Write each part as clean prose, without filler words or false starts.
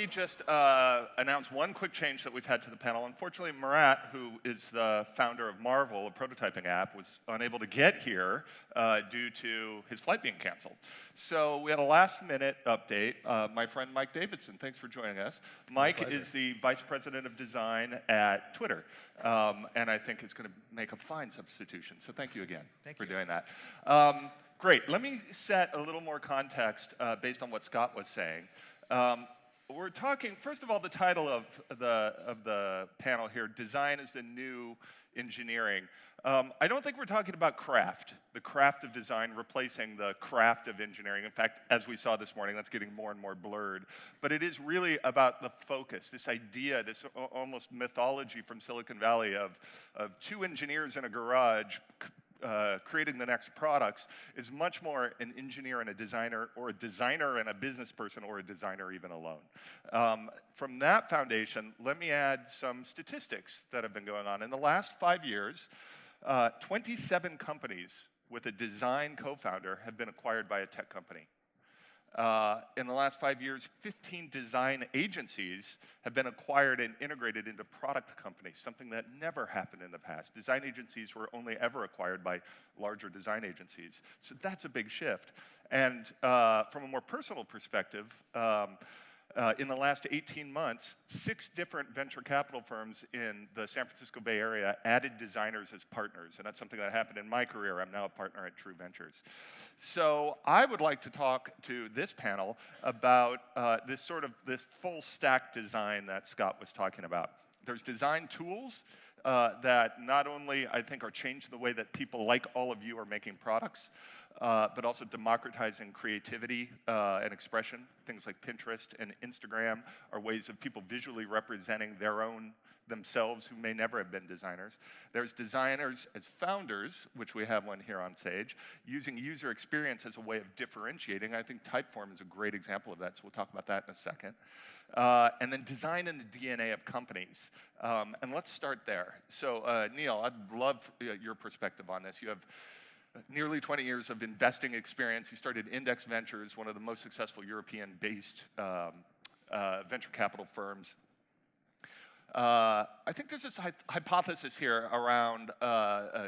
just announce one quick change that we've had to the panel. Unfortunately, Murat, who is the founder of Marvel, a prototyping app, was unable to get here due to his flight being canceled. So we had a last-minute update. My friend Mike Davidson, thanks for joining us. Mike is the vice president of design at Twitter, and I think it's going to make a fine substitution. So thank you again for doing that. Great. Let me set a little more context based on what Scott was saying. We're talking, first of all, the title of the panel here, Design is the New Engineering. I don't think we're talking about craft, the craft of design replacing the craft of engineering. In fact, as we saw this morning, that's getting more and more blurred. But it is really about the focus, this idea, this almost mythology from Silicon Valley of two engineers in a garage creating the next products is much more an engineer and a designer, or a designer and a business person, or a designer even alone. From that foundation, let me add some statistics that have been going on. In the last 5 years, 27 companies with a design co-founder have been acquired by a tech company. In the last 5 years, 15 design agencies have been acquired and integrated into product companies, something that never happened in the past. Design agencies were only ever acquired by larger design agencies. So that's a big shift. And from a more personal perspective, in the last 18 months, 6 different venture capital firms in the San Francisco Bay Area added designers as partners, and that's something that happened in my career. I'm now a partner at True Ventures. So I would like to talk to this panel about this full stack design that Scott was talking about. There's design tools that not only, I think, are changing the way that people like all of you are making products, but also democratizing creativity and expression. Things like Pinterest and Instagram are ways of people visually representing themselves who may never have been designers. There's designers as founders, which we have one here on stage, using user experience as a way of differentiating. I think Typeform is a great example of that, so we'll talk about that in a second. And then design in the DNA of companies. And let's start there. So Neil, I'd love your perspective on this. You have nearly 20 years of investing experience. You started Index Ventures, one of the most successful European-based venture capital firms. I think there's this hypothesis here around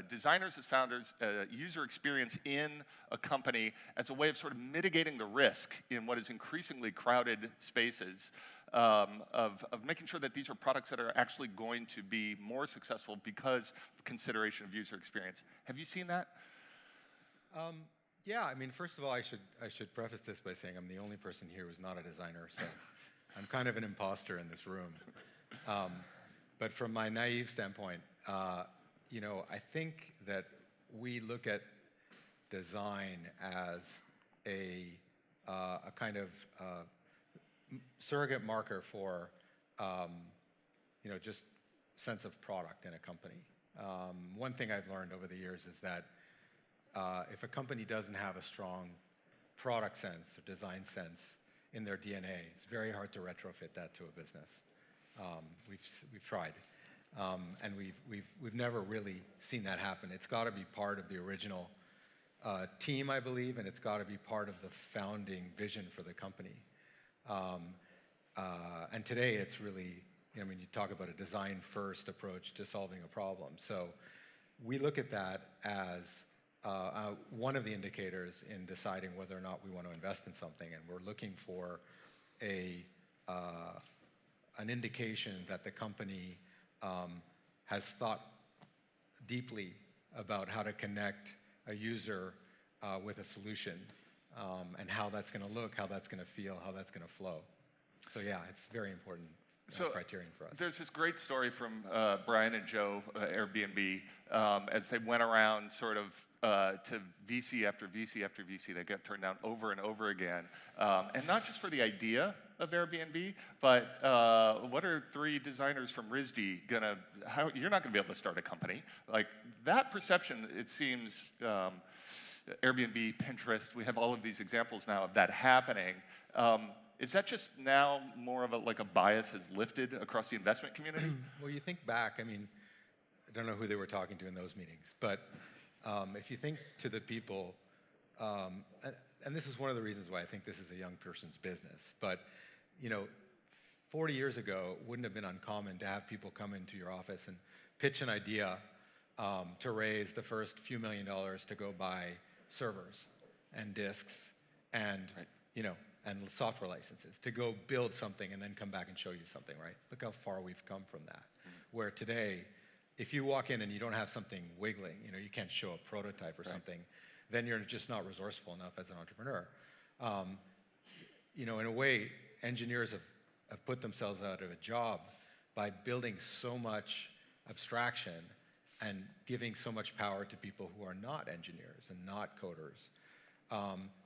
designers as founders, user experience in a company as a way of sort of mitigating the risk in what is increasingly crowded spaces of making sure that these are products that are actually going to be more successful because of consideration of user experience. Have you seen that? Yeah, I mean, first of all, I should preface this by saying I'm the only person here who's not a designer, so I'm kind of an imposter in this room. But from my naive standpoint, I think that we look at design as a kind of surrogate marker for, just sense of product in a company. One thing I've learned over the years is that if a company doesn't have a strong product sense or design sense in their DNA, it's very hard to retrofit that to a business. We've tried, and we've never really seen that happen. It's got to be part of the original team, I believe, and it's got to be part of the founding vision for the company. And today, it's really, you talk about a design-first approach to solving a problem. So we look at that as one of the indicators in deciding whether or not we want to invest in something, and we're looking for an indication that the company has thought deeply about how to connect a user with a solution, and how that's going to look, how that's going to feel, how that's going to flow. So yeah, it's very important criterion for us. There's this great story from Brian and Joe, Airbnb, as they went around sort of to VC after VC after VC. They get turned down over and over again. And not just for the idea of Airbnb, but what are 3 designers from RISD you're not gonna be able to start a company. Like that perception, it seems, Airbnb, Pinterest, we have all of these examples now of that happening. Is that just now more of a bias has lifted across the investment community? Well, you think back, I don't know who they were talking to in those meetings, but if you think to the people, and this is one of the reasons why I think this is a young person's business, but 40 years ago, it wouldn't have been uncommon to have people come into your office and pitch an idea to raise the first few $1 million to go buy servers and disks and and software licenses to go build something and then come back and show you something, right? Look how far we've come from that. Where today, if you walk in and you don't have something wiggling, you can't show a prototype or something, then you're just not resourceful enough as an entrepreneur. In a way, engineers have put themselves out of a job by building so much abstraction and giving so much power to people who are not engineers and not coders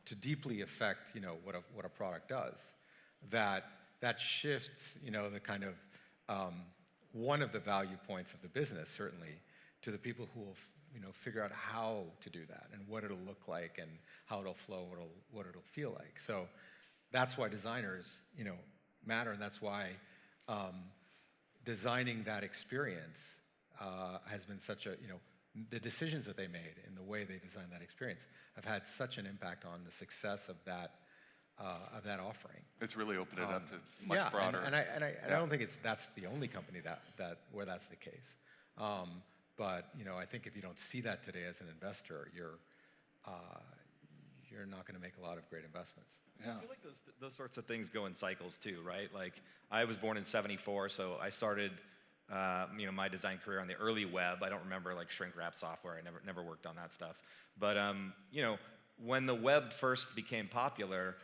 to deeply affect what a product does. That shifts the kind of one of the value points of the business, certainly, to the people who will figure out how to do that and what it'll look like and how it'll flow, what it'll feel like. So that's why designers matter, and that's why designing that experience has been such a the decisions that they made and the way they designed that experience have had such an impact on the success of that offering. It's really opened it up to much broader. And I don't think that's the only company that where that's the case. But I think if you don't see that today as an investor, you're not going to make a lot of great investments. Yeah. I feel like those sorts of things go in cycles too, right? Like I was born in '74, so I started my design career on the early web. I don't remember like shrink wrap software. I never worked on that stuff. But when the web first became popular,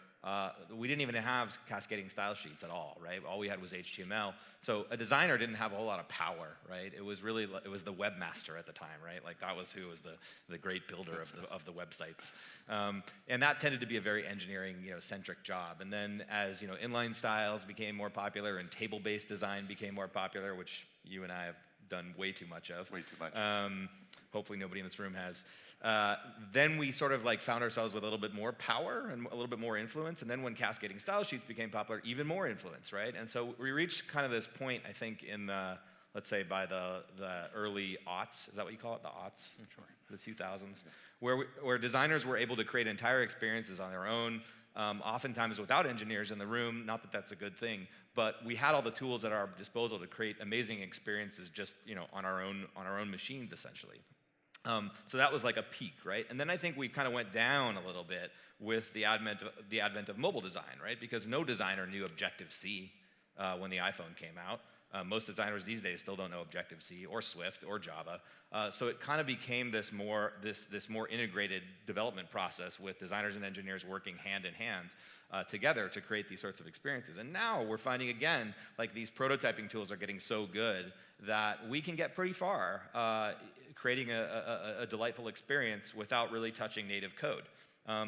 we didn't even have cascading style sheets at all, right? All we had was HTML. So a designer didn't have a whole lot of power, right? It was the webmaster at the time, right? Like that was who was the great builder of the websites. And that tended to be a very engineering, centric job. And then as, inline styles became more popular and table-based design became more popular, which you and I have done way too much of. Way too much. Hopefully nobody in this room has. Then we sort of like found ourselves with a little bit more power and a little bit more influence. And then when cascading style sheets became popular, even more influence, right? And so we reached kind of this point, I think, in the, let's say by the early aughts, is that what you call it, the aughts? Sure. The 2000s, where designers were able to create entire experiences on their own, oftentimes without engineers in the room. Not that that's a good thing, but we had all the tools at our disposal to create amazing experiences just on our own machines, essentially. So that was like a peak, right? And then I think we kind of went down a little bit with the advent of mobile design, right? Because no designer knew Objective-C when the iPhone came out. Most designers these days still don't know Objective-C or Swift or Java. So it kind of became this more integrated development process with designers and engineers working hand in hand together to create these sorts of experiences. And now we're finding again, like these prototyping tools are getting so good that we can get pretty far creating a delightful experience without really touching native code.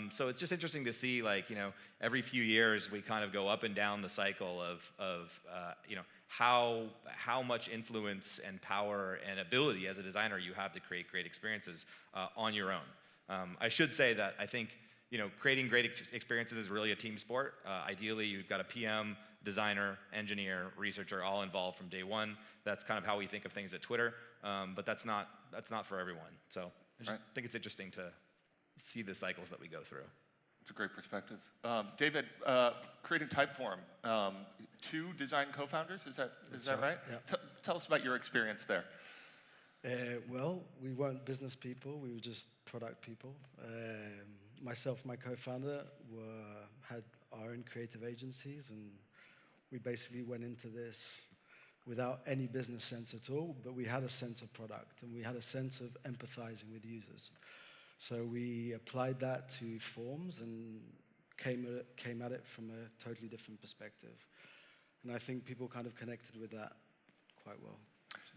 So it's just interesting to see, like, every few years we kind of go up and down the cycle of how much influence and power and ability as a designer you have to create great experiences on your own. I should say that I think creating great experiences is really a team sport. Ideally, you've got a PM, designer, engineer, researcher all involved from day one. That's kind of how we think of things at Twitter, but that's not for everyone. So I just think it's interesting to see the cycles that we go through. It's a great perspective. David, creating Typeform, 2 design co-founders, is that right? Yeah. Tell us about your experience there. Well, we weren't business people, we were just product people. Myself and my co-founder had our own creative agencies, and we basically went into this without any business sense at all, but we had a sense of product, and we had a sense of empathizing with users. So we applied that to forms and came at it from a totally different perspective. And I think people kind of connected with that quite well.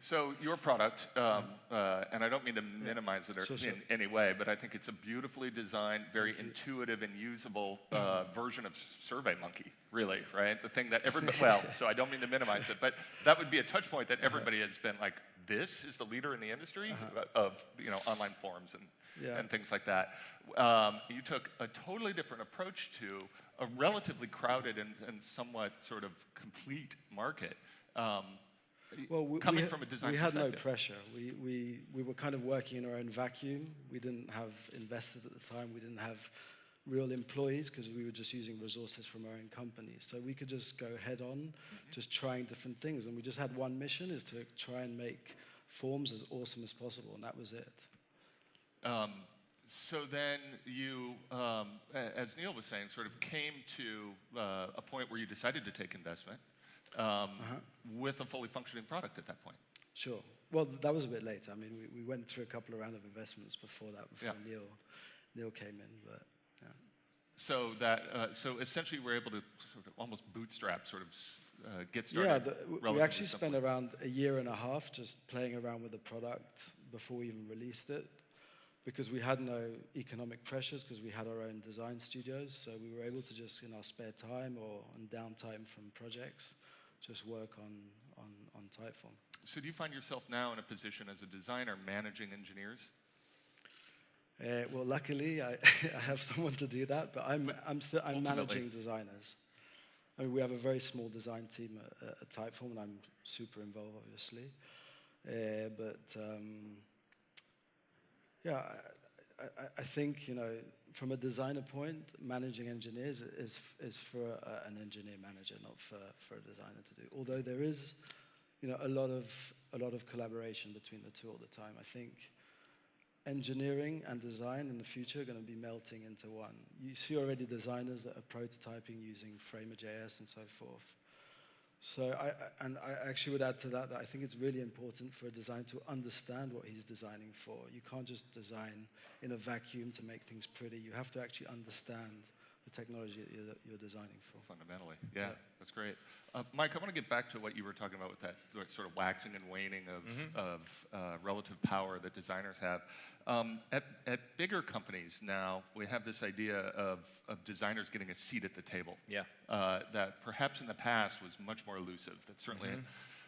So your product, and I don't mean to minimize it in any way, but I think it's a beautifully designed, very intuitive and usable version of SurveyMonkey, really, right? The thing that everybody, so I don't mean to minimize it, but that would be a touch point that everybody has been like, this is the leader in the industry of online forums and things like that. You took a totally different approach to a relatively crowded and somewhat sort of complete market. Coming from a design we had no perspective. pressure. We were kind of working in our own vacuum. We didn't have investors at the time. We didn't have real employees because we were just using resources from our own company. So we could just go head on, just trying different things. And we just had one mission, is to try and make forms as awesome as possible, and that was it. So then you, as Neil was saying, sort of came to a point where you decided to take investment with a fully functioning product at that point. Sure. Well, that was a bit later. I mean, we went through a couple of rounds of investments before that, before Neil came in, but yeah. So that, so essentially we're able to sort of almost bootstrap, sort of get started. Yeah, we actually spent around a year and a half just playing around with the product before we even released it, because we had no economic pressures, because we had our own design studios, so we were able to just, in our spare time or on downtime from projects, just work on Typeform. So do you find yourself now in a position as a designer managing engineers? Well, luckily, I have someone to do that, but I'm managing designers. I mean, we have a very small design team at Typeform, and I'm super involved, obviously. Yeah, I think, you know, from a designer point, managing engineers is for an engineer manager, not for a designer to do. Although there is, you know, a lot of collaboration between the two all the time. I think engineering and design in the future are going to be melting into one. You see already designers that are prototyping using Framer.js and so forth. So I actually would add to that I think it's really important for a designer to understand what he's designing for. You can't just design in a vacuum to make things pretty. You have to actually understand the technology that you're designing for. Fundamentally, yeah. That's great. Mike, I want to get back to what you were talking about with that sort of waxing and waning of relative power that designers have. At bigger companies now, we have this idea of designers getting a seat at the table. Yeah. That perhaps in the past was much more elusive. That certainly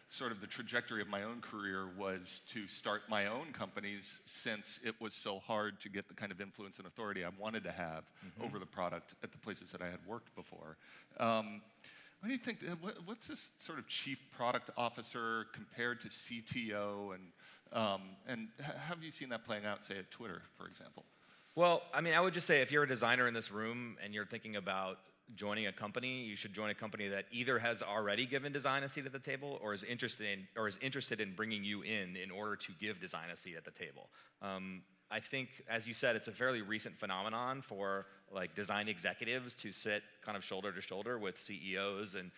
sort of the trajectory of my own career was to start my own companies, since it was so hard to get the kind of influence and authority I wanted to have over the product at the places that I had worked before. What do you think? What's this sort of chief product officer compared to CTO, and have you seen that playing out, say, at Twitter, for example? Well, I mean, I would just say if you're a designer in this room and you're thinking about joining a company, you should join a company that either has already given design a seat at the table, or is interested in bringing you in order to give design a seat at the table. I think, as you said, it's a fairly recent phenomenon for like design executives to sit kind of shoulder to shoulder with CEOs and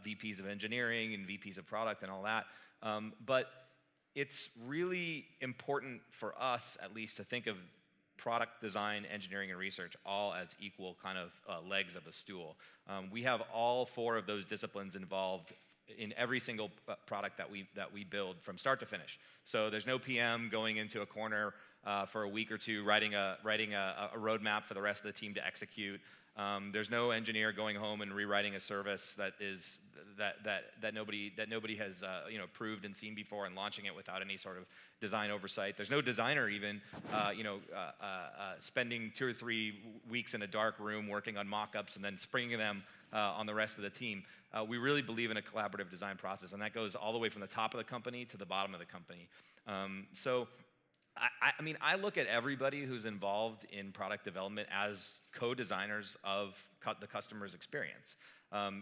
VPs of engineering and VPs of product and all that. But it's really important for us, at least, to think of product design, engineering, and research all as equal kind of legs of a stool. We have all four of those disciplines involved in every single product that we build from start to finish. So there's no PM going into a corner for a week or two writing a roadmap for the rest of the team to execute. There's no engineer going home and rewriting a service that nobody has approved and seen before and launching it without any sort of design oversight. There's no designer even spending 2 or 3 weeks in a dark room working on mock-ups and then springing them on the rest of the team. We really believe in a collaborative design process, and that goes all the way from the top of the company to the bottom of the company. So I mean, I look at everybody who's involved in product development as co-designers of the customer's experience.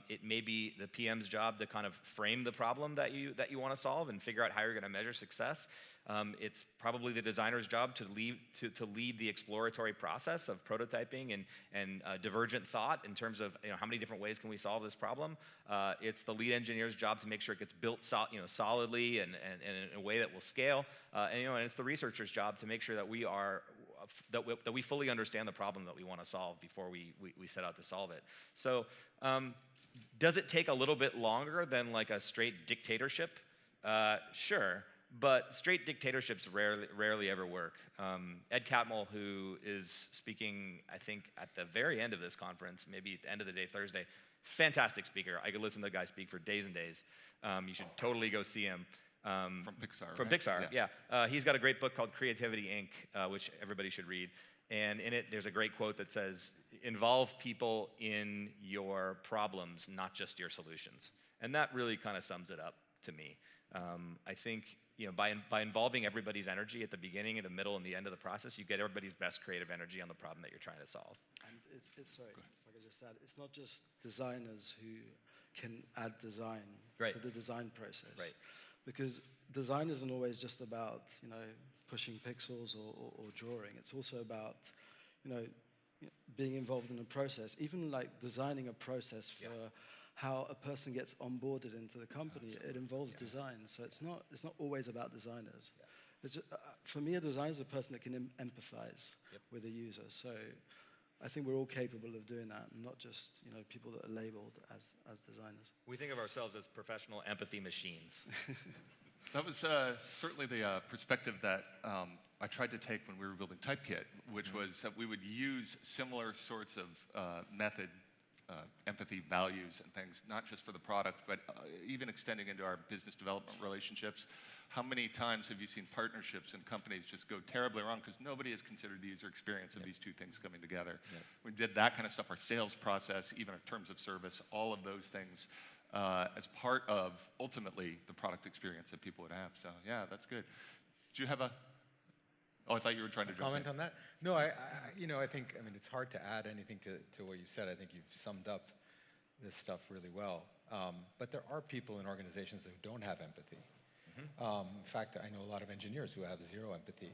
It may be the PM's job to kind of frame the problem that you want to solve and figure out how you're going to measure success. It's probably the designer's job to lead the exploratory process of prototyping and divergent thought in terms of how many different ways can we solve this problem. It's the lead engineer's job to make sure it gets built solidly and in a way that will scale. And it's the researcher's job to make sure that we fully understand the problem that we want to solve before we set out to solve it. So does it take a little bit longer than like a straight dictatorship? Sure. But straight dictatorships rarely ever work. Ed Catmull, who is speaking, I think, at the very end of this conference, maybe at the end of the day, Thursday, fantastic speaker. I could listen to the guy speak for days and days. You should totally go see him. From Pixar, From right? Pixar, yeah. He's got a great book called Creativity, Inc., which everybody should read. And in it, there's a great quote that says, "Involve people in your problems, not just your solutions." And that really kind of sums it up to me. I think by involving everybody's energy at the beginning, the middle, and the end of the process, you get everybody's best creative energy on the problem that you're trying to solve. And sorry, if I could just add, it's not just designers who can add design to the design process. Right. Because design isn't always just about, pushing pixels or drawing. It's also about, being involved in a process, even like designing a process for how a person gets onboarded into the company. Absolutely. It involves design, so it's not always about designers. Yeah. It's just, for me, a designer is a person that can empathize with a user. So I think we're all capable of doing that, and not just people that are labeled as designers. We think of ourselves as professional empathy machines. That was certainly the perspective that I tried to take when we were building Typekit, which was that we would use similar sorts of empathy values and things, not just for the product, but even extending into our business development relationships. How many times have you seen partnerships and companies just go terribly wrong because nobody has considered the user experience of these two things coming together? We did that kind of stuff, our sales process, even in terms of service, all of those things as part of, ultimately, the product experience that people would have. So, yeah, that's good. Do you have a... Oh, I thought you were trying to comment on that. No, I think, it's hard to add anything to what you said. I think you've summed up this stuff really well. But there are people in organizations who don't have empathy. In fact, I know a lot of engineers who have zero empathy,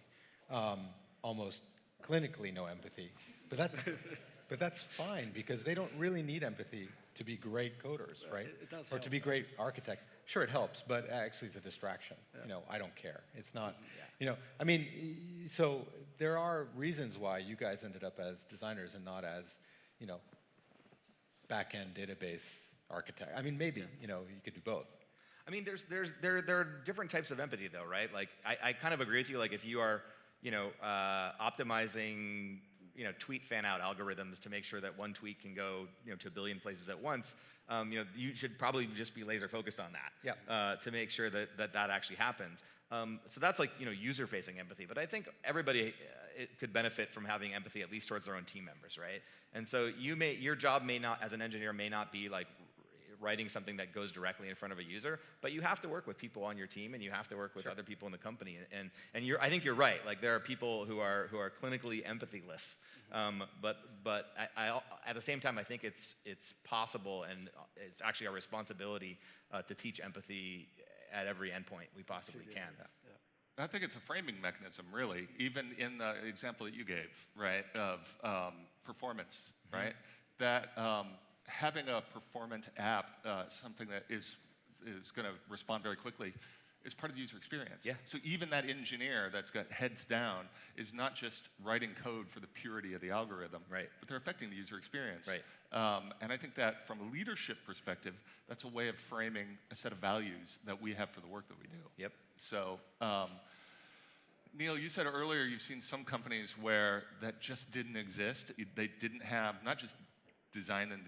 almost clinically no empathy. But that's fine, because they don't really need empathy to be great coders, right? It does or help, to be great architects. Sure, it helps, but actually it's a distraction. I don't care. It's not, so there are reasons why you guys ended up as designers and not as, back-end database architect. Maybe, you could do both. There are different types of empathy, though, right? Like, I kind of agree with you. Like, if you are, optimizing, tweet fan-out algorithms to make sure that one tweet can go, to a billion places at once, you should probably just be laser-focused on that to make sure that actually happens. So that's like, user-facing empathy. But I think everybody it could benefit from having empathy, at least towards their own team members, right? And so your job may not, as an engineer, may not be like writing something that goes directly in front of a user, but you have to work with people on your team, and you have to work with other people in the company. And I think you're right. Like, there are people who are clinically empathyless, but I at the same time, I think it's possible, and it's actually our responsibility to teach empathy at every endpoint we possibly can. I think it's a framing mechanism, really, even in the example that you gave, right, of performance, right? That having a performant app, something that is going to respond very quickly, is part of the user experience. Yeah. So even that engineer that's got heads down is not just writing code for the purity of the algorithm, right, but they're affecting the user experience. Right. And I think that from a leadership perspective, that's a way of framing a set of values that we have for the work that we do. Yep. So, Neil, you said earlier you've seen some companies where that just didn't exist. They didn't have not just design and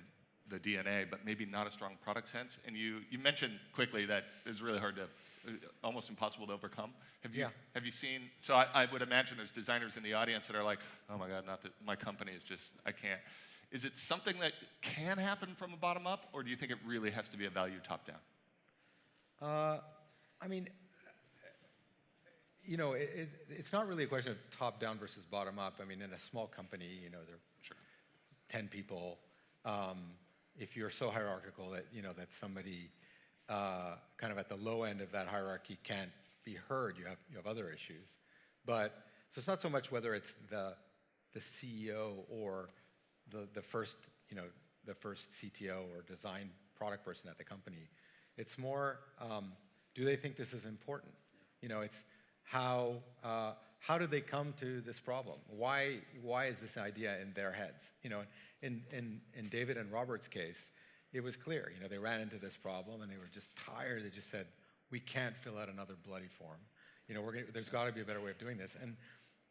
the DNA, but maybe not a strong product sense. And you mentioned quickly that it's really hard to, almost impossible to overcome. Have you seen, so I would imagine there's designers in the audience that are like, oh my God, not that my company is just, I can't. Is it something that can happen from a bottom up, or do you think it really has to be a value top down? It's not really a question of top down versus bottom up. In a small company, there are 10 people. If you're so hierarchical that that somebody kind of at the low end of that hierarchy can't be heard, you have other issues. But so it's not so much whether it's the CEO or the first CTO or design product person at the company. It's more, do they think this is important? It's how did they come to this problem? Why is this idea in their heads? In David and Robert's case, it was clear. They ran into this problem and they were just tired. They just said, we can't fill out another bloody form. There's got to be a better way of doing this.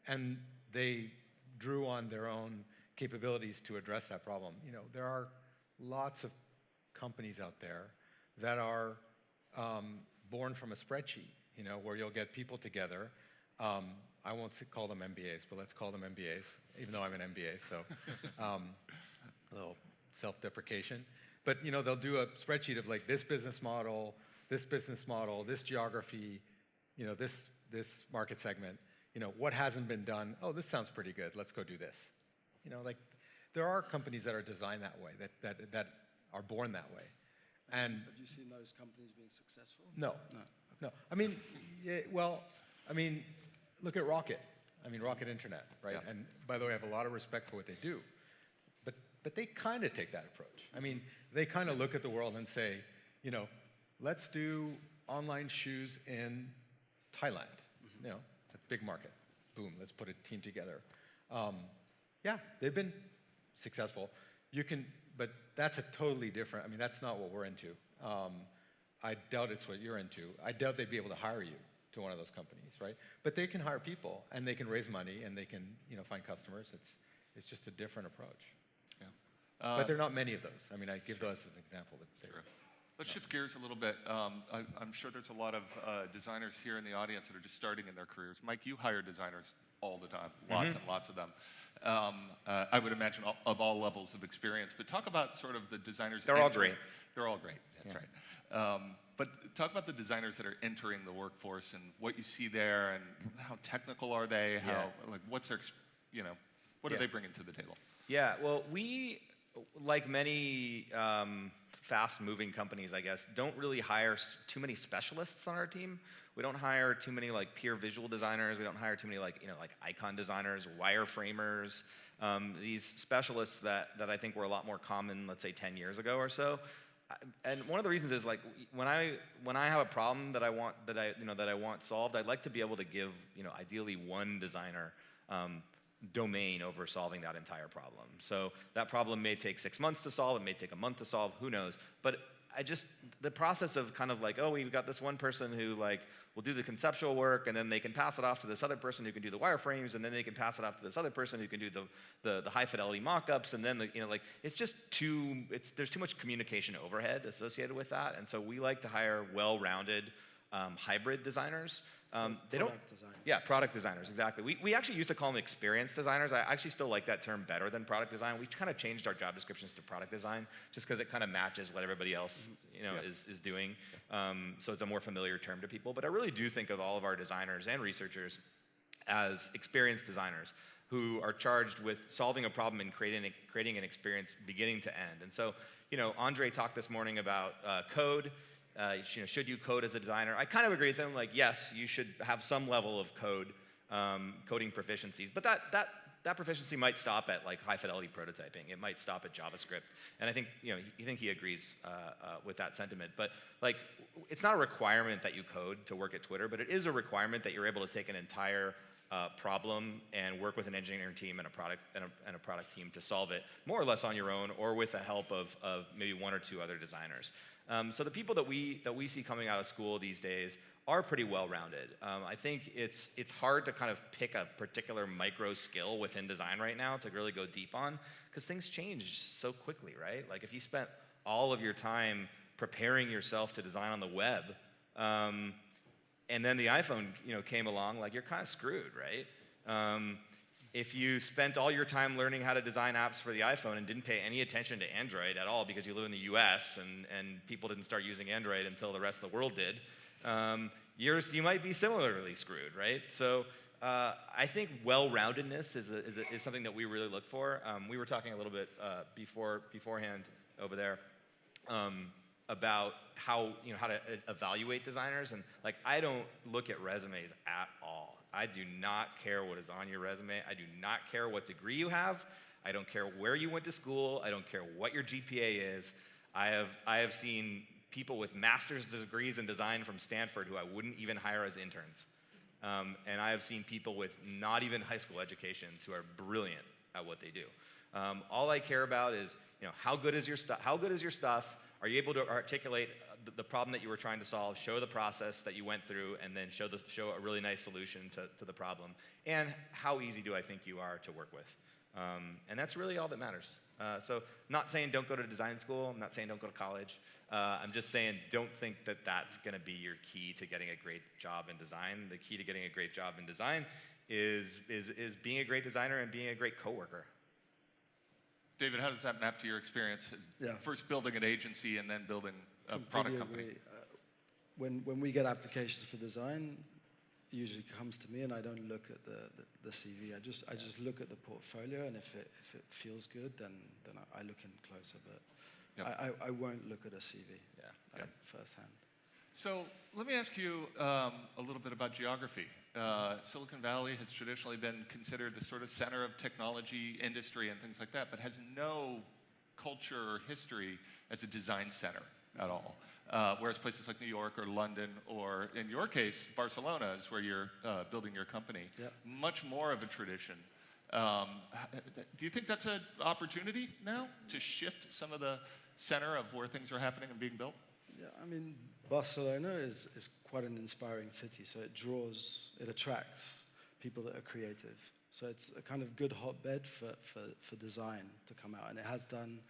And they drew on their own capabilities to address that problem. There are lots of companies out there that are born from a spreadsheet, where you'll get people together. I won't call them MBAs, but let's call them MBAs, even though I'm an MBA, so a little self-deprecation. But they'll do a spreadsheet of like this business model, this geography, this market segment, what hasn't been done? Oh, this sounds pretty good. Let's go do this. Like there are companies that are designed that way, that are born that way. And Have you seen those companies being successful? no. No. I mean, look at Rocket. Rocket Internet, right? Yeah. And by the way, I have a lot of respect for what they do. But they kind of take that approach. They kind of look at the world and say, let's do online shoes in Thailand. That's a big market. Boom, let's put a team together. Yeah, they've been successful. But that's a totally different, that's not what we're into. I doubt it's what you're into. I doubt they'd be able to hire you to one of those companies, right? But they can hire people, and they can raise money, and they can, find customers. It's just a different approach. Yeah. But there are not many of those. I give those as an example. But Let's shift gears a little bit. I'm sure there's a lot of designers here in the audience that are just starting in their careers. Mike, you hire designers all the time, lots and lots of them. I would imagine of all levels of experience. But talk about sort of the designers. They're all great. They're all great. That's right. But talk about the designers that are entering the workforce and what you see there, and how technical are they? What's their, what are they bringing to the table? Yeah, well, we, like many fast-moving companies, I guess, don't really hire too many specialists on our team. We don't hire too many peer visual designers. We don't hire too many icon designers, wireframers. These specialists that I think were a lot more common, let's say 10 years ago or so. And one of the reasons is when I have a problem that I want solved, I'd like to be able to give ideally one designer domain over solving that entire problem. So that problem may take 6 months to solve, it may take a month to solve, who knows? But the process of kind of we've got this one person who will do the conceptual work, and then they can pass it off to this other person who can do the wireframes, and then they can pass it off to this other person who can do the high fidelity mock-ups, and then it's just there's too much communication overhead associated with that, and so we like to hire well-rounded hybrid designers. Product designers, exactly. We actually used to call them experienced designers. I actually still like that term better than product design. We kind of changed our job descriptions to product design just because it kind of matches what everybody else is doing. So it's a more familiar term to people. But I really do think of all of our designers and researchers as experienced designers who are charged with solving a problem and creating an experience beginning to end. And so, Andre talked this morning about code. Should you code as a designer? I kind of agree with him. Yes, you should have some level of coding proficiencies, but that proficiency might stop at high fidelity prototyping. It might stop at JavaScript, and I think he agrees with that sentiment. But it's not a requirement that you code to work at Twitter, but it is a requirement that you're able to take an entire problem and work with an engineering team and a product team to solve it more or less on your own, or with the help of maybe one or two other designers. So the people that we see coming out of school these days are pretty well-rounded. I think it's hard to kind of pick a particular micro skill within design right now to really go deep on, because things change so quickly, right? If you spent all of your time preparing yourself to design on the web, and then the iPhone came along, you're kind of screwed, right? If you spent all your time learning how to design apps for the iPhone and didn't pay any attention to Android at all because you live in the US and people didn't start using Android until the rest of the world did, you might be similarly screwed, right? So I think well-roundedness is something that we really look for. We were talking a little bit beforehand over there about how to evaluate designers, and I don't look at resumes at all. I do not care what is on your resume. I do not care what degree you have. I don't care where you went to school. I don't care what your GPA is. I have seen people with master's degrees in design from Stanford who I wouldn't even hire as interns. And I have seen people with not even high school educations who are brilliant at what they do. All I care about is, how good is your stuff? How good is your stuff? Are you able to articulate the problem that you were trying to solve, show the process that you went through, and then show a really nice solution to the problem? And how easy do I think you are to work with? And that's really all that matters. So not saying don't go to design school. I'm not saying don't go to college. I'm just saying don't think that that's going to be your key to getting a great job in design. The key to getting a great job in design is being a great designer and being a great coworker. David, how does that map to your experience? Yeah. First building an agency and then building a product company. When we get applications for design, usually comes to me, and I don't look at the CV. I just look at the portfolio, and if it feels good, then I look in closer. But I won't look at a CV firsthand. So let me ask you a little bit about geography. Silicon Valley has traditionally been considered the sort of center of technology, industry, and things like that, but has no culture or history as a design center at all. Whereas places like New York or London, or in your case, Barcelona is where you're building your company, much more of a tradition. Do you think that's an opportunity now to shift some of the center of where things are happening and being built? Yeah, I mean, Barcelona is quite an inspiring city, so it attracts people that are creative. So it's a kind of good hotbed for design to come out, and it has done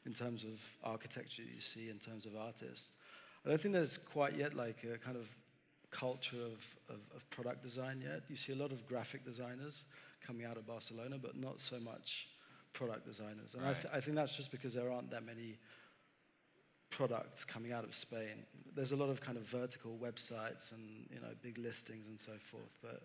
in terms of architecture that you see, in terms of artists. I don't think there's quite yet like a kind of culture of product design yet. You see a lot of graphic designers coming out of Barcelona, but not so much product designers. And Right. I think that's just because there aren't that many products coming out of Spain. There's a lot of kind of vertical websites and big listings and so forth, but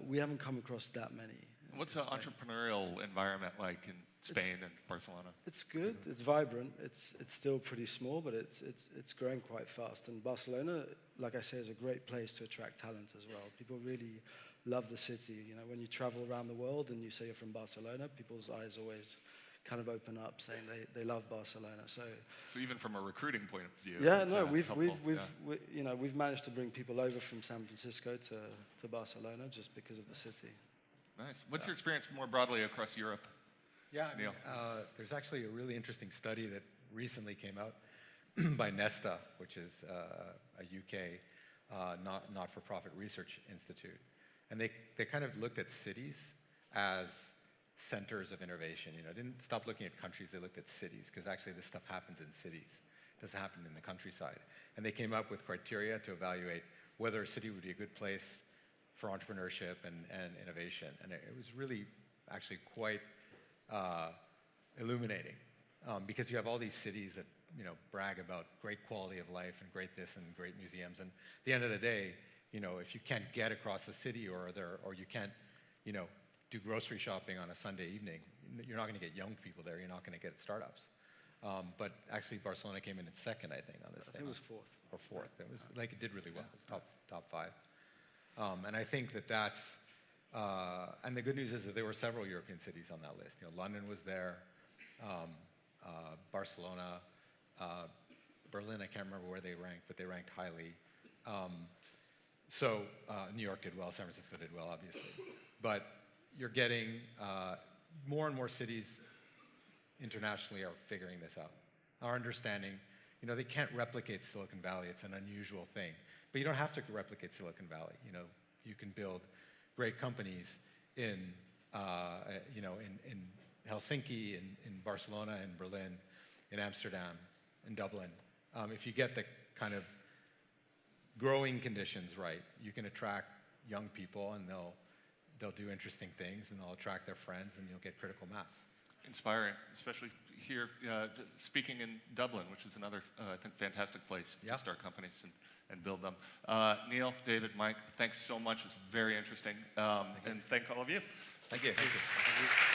we haven't come across that many. What's the entrepreneurial environment like in Spain and Barcelona? It's good. It's vibrant. It's still pretty small, but it's growing quite fast. And Barcelona, like I say, is a great place to attract talent as well. People really love the city. When you travel around the world and you say you're from Barcelona, people's eyes always kind of open up, saying they love Barcelona. So even from a recruiting point of view, yeah, it's, no, helpful. we've managed to bring people over from San Francisco to Barcelona just because of the city. Nice. What's your experience more broadly across Europe? Yeah, Neil? There's actually a really interesting study that recently came out by Nesta, which is a UK not-for-profit research institute. And they kind of looked at cities as centers of innovation. Didn't stop looking at countries, they looked at cities, because actually this stuff happens in cities. It doesn't happen in the countryside. And they came up with criteria to evaluate whether a city would be a good place for entrepreneurship and innovation. And it was really actually quite illuminating, because you have all these cities that brag about great quality of life and great this and great museums, and at the end of the day, if you can't get across the city or you can't do grocery shopping on a Sunday evening, you're not going to get young people there. You're not going to get startups. But actually, Barcelona came in second, I think, on this thing. I think it was fourth. Or fourth. It was like it did really well. It was top five. And I think that's. And the good news is that there were several European cities on that list. London was there, Barcelona, Berlin. I can't remember where they ranked, but they ranked highly. So New York did well. San Francisco did well, obviously. But you're getting more and more cities internationally are figuring this out. Our understanding, they can't replicate Silicon Valley. It's an unusual thing. But you don't have to replicate Silicon Valley. You can build great companies in Helsinki, in Barcelona, in Berlin, in Amsterdam, in Dublin. If you get the kind of growing conditions right, you can attract young people, and they'll do interesting things, and they'll attract their friends, and you'll get critical mass. Inspiring, especially here, speaking in Dublin, which is another, I think, fantastic place to start companies and build them. Neil, David, Mike, thanks so much. It's very interesting. And thank all of you. Thank you. Thank you.